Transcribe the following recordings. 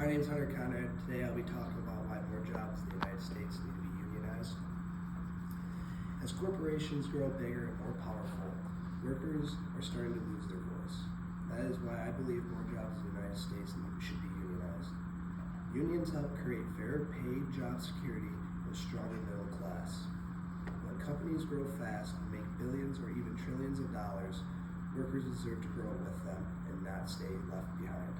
My name is Hunter Conrad. Today I'll be talking about why more jobs in the United States need to be unionized. As corporations grow bigger and more powerful, workers are starting to lose their voice. That is why I believe more jobs in the United States should be unionized. Unions help create fair paid job security and a stronger middle class. When companies grow fast and make billions or even trillions of dollars, workers deserve to grow with them and not stay left behind.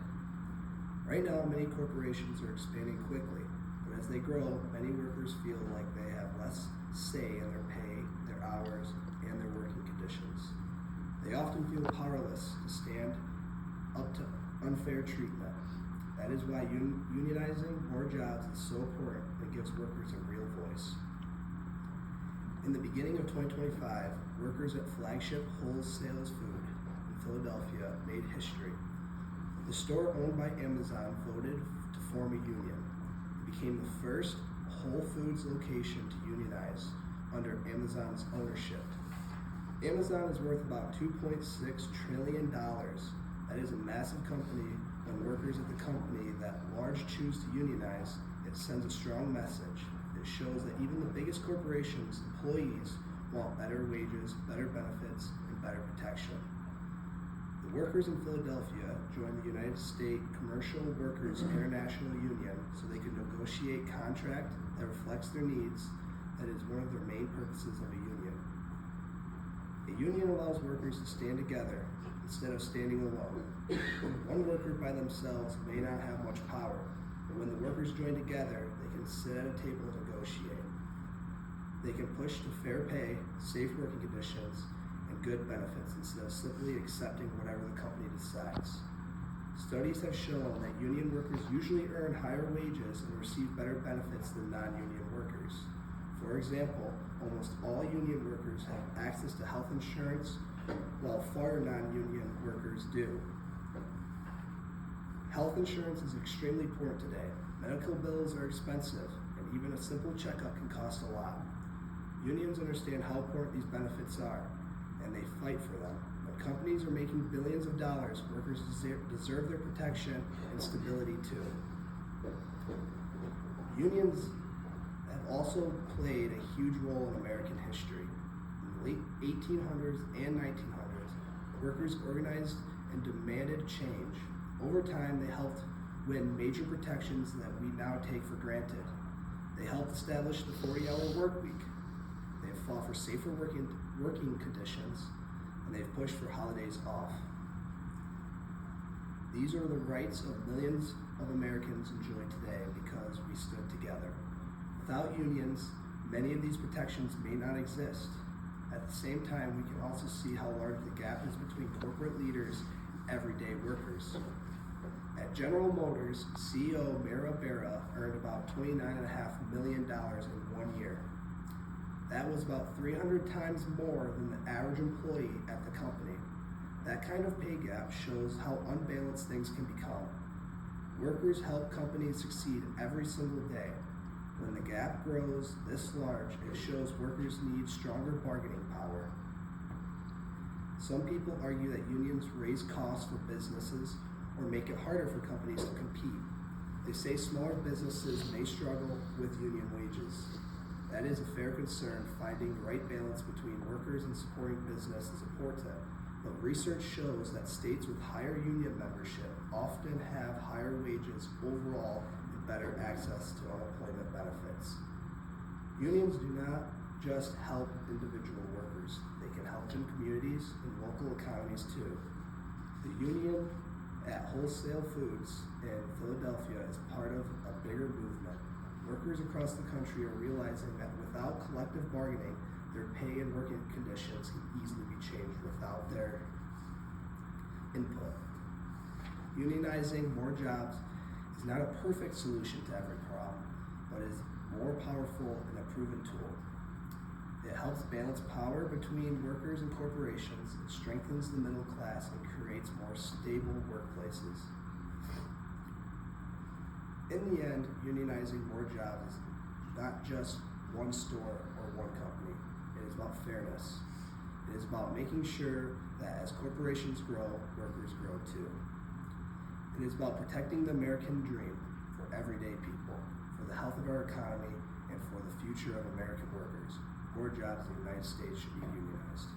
Right now, many corporations are expanding quickly, but as they grow, many workers feel like they have less say in their pay, their hours, and their working conditions. They often feel powerless to stand up to unfair treatment. That is why unionizing more jobs is so important and gives workers a real voice. In the beginning of 2025, workers at Flagship Wholesale Food in Philadelphia made history. The store owned by Amazon voted to form a union. It became the first Whole Foods location to unionize under Amazon's ownership. Amazon is worth about $2.6 trillion. That is a massive company. When workers at the company that large choose to unionize, it sends a strong message. It shows that even the biggest corporations' employees want better wages, better benefits, and better protection. The workers in Philadelphia joined the United States Commercial Workers International Union so they could negotiate contract that reflects their needs. That is one of their main purposes of a union. A union allows workers to stand together instead of standing alone. One worker by themselves may not have much power, but when the workers join together, they can sit at a table and negotiate. They can push to fair pay, safe working conditions, and good benefits instead of simply accepting whatever the company decides. Studies have shown that union workers usually earn higher wages and receive better benefits than non-union workers. For example, almost all union workers have access to health insurance, while far non-union workers do. Health insurance is extremely important today. Medical bills are expensive, and even a simple checkup can cost a lot. Unions understand how important these benefits are, and they fight for them. When companies are making billions of dollars, workers deserve their protection and stability too. Unions have also played a huge role in American history. In the late 1800s and 1900s, workers organized and demanded change. Over time, they helped win major protections that we now take for granted. They helped establish the 40-hour work week. They have fought for safer working conditions, and they've pushed for holidays off. These are the rights of millions of Americans enjoy today because we stood together. Without unions, many of these protections may not exist. At the same time, we can also see how large the gap is between corporate leaders and everyday workers. At General Motors, CEO Mara Barra earned about $29.5 million in 1 year. That was about 300 times more than the average employee at the company. That kind of pay gap shows how unbalanced things can become. Workers help companies succeed every single day. When the gap grows this large, it shows workers need stronger bargaining power. Some people argue that unions raise costs for businesses or make it harder for companies to compete. They say smaller businesses may struggle with union wages. That is a fair concern. Finding the right balance between workers and supporting business is important, but research shows that states with higher union membership often have higher wages overall and better access to unemployment benefits. Unions do not just help individual workers, they can help in communities and local economies too. The union at Wholesale Foods in Philadelphia is part of a bigger movement. Workers across the country are realizing that without collective bargaining, their pay and working conditions can easily be changed without their input. Unionizing more jobs is not a perfect solution to every problem, but is more powerful and a proven tool. It helps balance power between workers and corporations, it strengthens the middle class, and creates more stable workplaces. In the end, unionizing more jobs is not just one store or one company. It is about fairness. It is about making sure that as corporations grow, workers grow too. It is about protecting the American dream. for everyday people, for the health of our economy, and for the future of American workers. More jobs in the United States should be unionized.